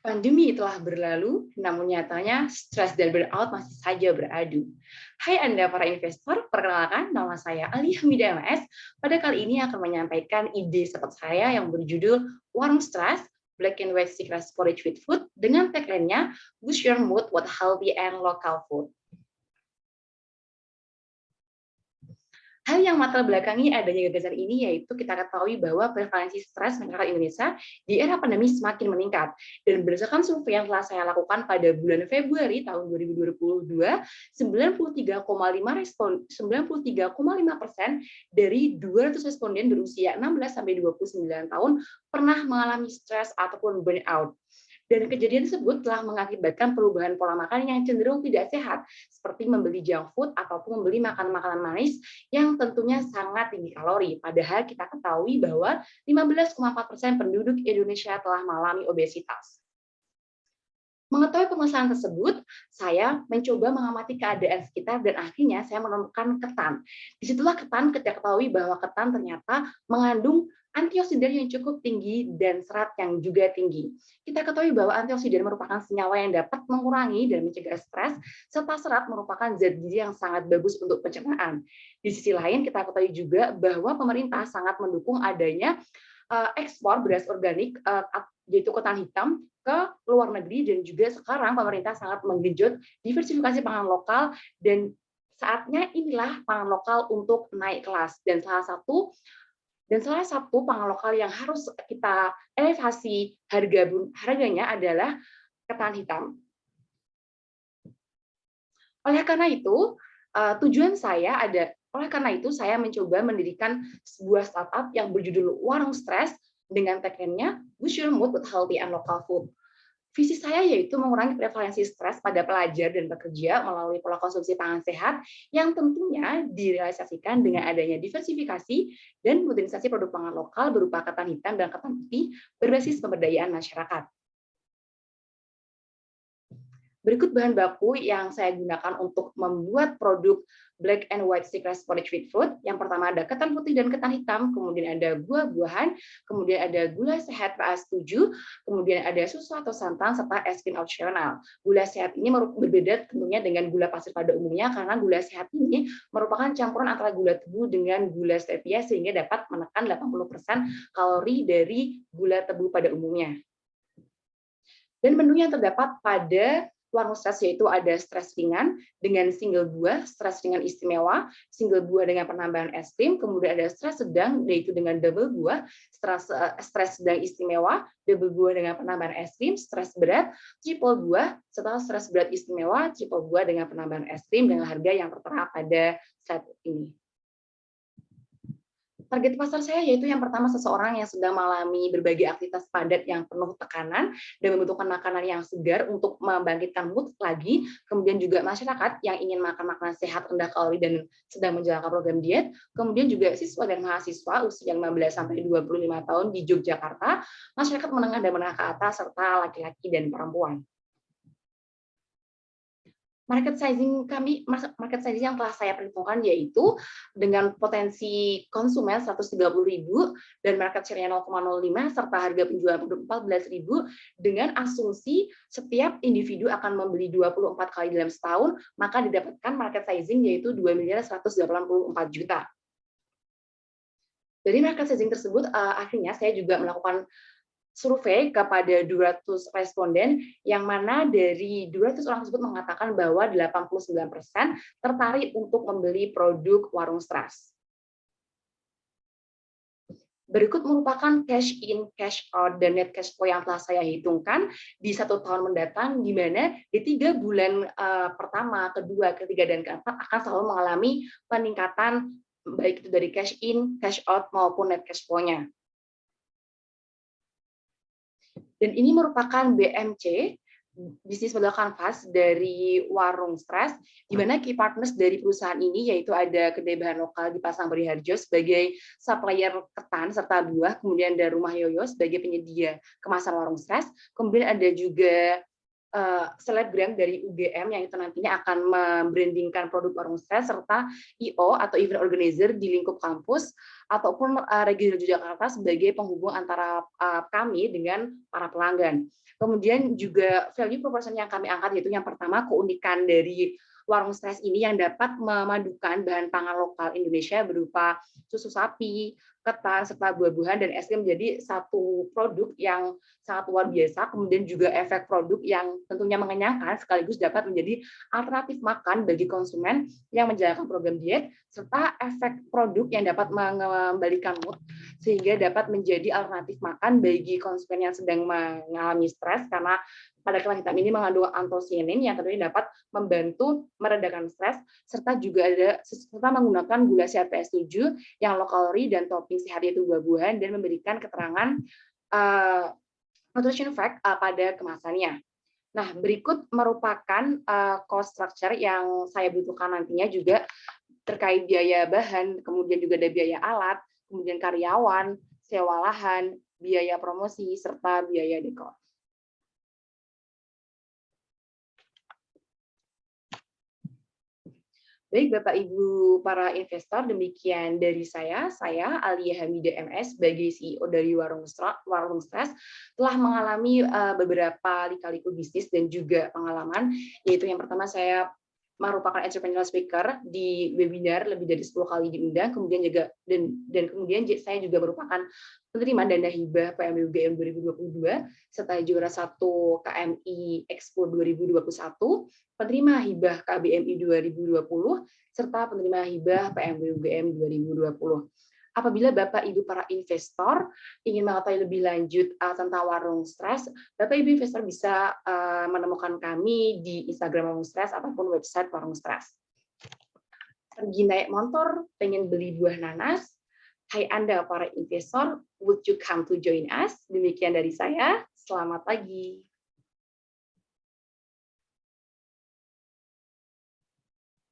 Pandemi telah berlalu, namun nyatanya stres dan burnout masih saja beradu. Hai Anda para investor, perkenalkan nama saya Ali Hamidah MS. Pada kali ini akan menyampaikan ide startup saya yang berjudul Warung Stress, Black and White Secret Porridge with Food dengan tagline-nya Boost Your Mood with Healthy and Local Food. Hal yang latar belakangi adanya gagasan ini yaitu kita ketahui bahwa prevalensi stres masyarakat Indonesia di era pandemi semakin meningkat. Dan berdasarkan survei yang telah saya lakukan pada bulan Februari tahun 2022, 93,5% dari 200 responden berusia 16 sampai 29 tahun pernah mengalami stres ataupun burnout. Dan kejadian tersebut telah mengakibatkan perubahan pola makan yang cenderung tidak sehat, seperti membeli junk food ataupun membeli makanan-makanan manis yang tentunya sangat tinggi kalori. Padahal kita ketahui bahwa 15,4% penduduk Indonesia telah mengalami obesitas. Mengetahui permasalahan tersebut, saya mencoba mengamati keadaan sekitar dan akhirnya saya menemukan ketan. Disitulah ketan kita ketahui bahwa ketan ternyata mengandung antioksidan yang cukup tinggi dan serat yang juga tinggi. Kita ketahui bahwa antioksidan merupakan senyawa yang dapat mengurangi dan mencegah stres, serta serat merupakan zat gizi yang sangat bagus untuk pencernaan. Di sisi lain, kita ketahui juga bahwa pemerintah sangat mendukung adanya ekspor beras organik yaitu ketan hitam ke luar negeri, dan juga sekarang pemerintah sangat menggenjot diversifikasi pangan lokal, dan saatnya inilah pangan lokal untuk naik kelas. Dan salah satu pangan lokal yang harus kita elevasi harganya adalah ketan hitam. Oleh karena itu, saya mencoba mendirikan sebuah startup yang berjudul Warung Stres dengan tagline-nya Boost Your Mood with Healthy and Local Food. Visi saya yaitu mengurangi prevalensi stres pada pelajar dan pekerja melalui pola konsumsi pangan sehat yang tentunya direalisasikan dengan adanya diversifikasi dan modernisasi produk pangan lokal berupa ketan hitam dan ketan putih berbasis pemberdayaan masyarakat. Berikut bahan baku yang saya gunakan untuk membuat produk Black and White Secret Porridge with Food. Yang pertama ada ketan putih dan ketan hitam, kemudian ada buah-buahan, kemudian ada gula sehat PA7, kemudian ada susu atau santan, serta es krim opsional. Gula sehat ini berbeda tentunya dengan gula pasir pada umumnya, karena gula sehat ini merupakan campuran antara gula tebu dengan gula stevia sehingga dapat menekan 80% kalori dari gula tebu pada umumnya. Dan menu yang terdapat pada Warung Stres yaitu ada stres ringan dengan single buah, stres ringan istimewa, single buah dengan penambahan es krim, kemudian ada stres sedang yaitu dengan double buah, stres sedang istimewa, double buah dengan penambahan es krim, stres berat, triple buah, serta stres berat istimewa, triple buah dengan penambahan es krim dengan harga yang tertera pada slide ini. Target pasar saya yaitu yang pertama seseorang yang sedang mengalami berbagai aktivitas padat yang penuh tekanan dan membutuhkan makanan yang segar untuk membangkitkan mood lagi, kemudian juga masyarakat yang ingin makan makanan sehat rendah kalori dan sedang menjalankan program diet, kemudian juga siswa dan mahasiswa usia 15 sampai 25 tahun di Yogyakarta, masyarakat menengah dan menengah ke atas, serta laki-laki dan perempuan. Market sizing yang telah saya perhitungkan yaitu dengan potensi konsumen 130.000 dan market share-nya 0,05 serta harga penjualan produk 14.000 dengan asumsi setiap individu akan membeli 24 kali dalam setahun, maka didapatkan market sizing yaitu 2.184 juta. Dari market sizing tersebut akhirnya saya juga melakukan survei kepada 200 responden, yang mana dari 200 orang tersebut mengatakan bahwa 89% tertarik untuk membeli produk Warung Stres. Berikut merupakan cash in, cash out, dan net cash flow yang telah saya hitungkan di 1 tahun mendatang, di mana di 3 bulan pertama, kedua, ketiga, dan keempat akan selalu mengalami peningkatan baik itu dari cash in, cash out, maupun net cash flow-nya. Dan ini merupakan BMC, bisnis model kanvas dari Warung Stres, di mana key partners dari perusahaan ini yaitu ada kedai bahan lokal di Pasang Beringharjo sebagai supplier ketan serta buah, kemudian ada Rumah Yoyo sebagai penyedia kemasan Warung Stres, kemudian ada juga selebgram dari UGM yang itu nantinya akan membrandingkan produk Warung Stres, serta IO atau event organizer di lingkup kampus ataupun Regional Yogyakarta sebagai penghubung antara kami dengan para pelanggan. Kemudian juga value proposition yang kami angkat yaitu yang pertama, keunikan dari Warung Stres ini yang dapat memadukan bahan pangan lokal Indonesia berupa susu sapi, ketan, serta buah-buahan dan es krim menjadi satu produk yang sangat luar biasa. Kemudian juga efek produk yang tentunya mengenyangkan sekaligus dapat menjadi alternatif makan bagi konsumen yang menjalankan program diet, serta efek produk yang dapat mengembalikan mood sehingga dapat menjadi alternatif makan bagi konsumen yang sedang mengalami stres, karena pada ketan hitam ini mengandung antosianin yang tentunya dapat membantu meredakan stres, serta juga serta menggunakan gula sehat PS7 yang low calorie dan topping sehat yaitu buah-buahan, dan memberikan keterangan nutrition fact pada kemasannya. Nah, berikut merupakan cost structure yang saya butuhkan nantinya juga terkait biaya bahan, kemudian juga ada biaya alat, kemudian karyawan, sewa lahan, biaya promosi, serta biaya dekor. Baik, Bapak Ibu para investor, demikian dari saya Alia Hamida MS sebagai CEO dari Warung Stres telah mengalami beberapa lika-liku bisnis dan juga pengalaman, yaitu yang pertama saya merupakan entrepreneurial speaker di webinar lebih dari 10 kali diundang, kemudian juga dan kemudian saya juga merupakan penerima dana hibah PMB UGM 2022 serta juara 1 KMI Expo 2021, penerima hibah KBMI 2020 serta penerima hibah PMB UGM 2020. Apabila Bapak Ibu para investor ingin mengetahui lebih lanjut tentang Warung Stres, Bapak Ibu investor bisa menemukan kami di Instagram Warung Stres ataupun website Warung Stres. Pergi naik motor, pengen beli buah nanas, hai Anda para investor, would you come to join us? Demikian dari saya, selamat pagi.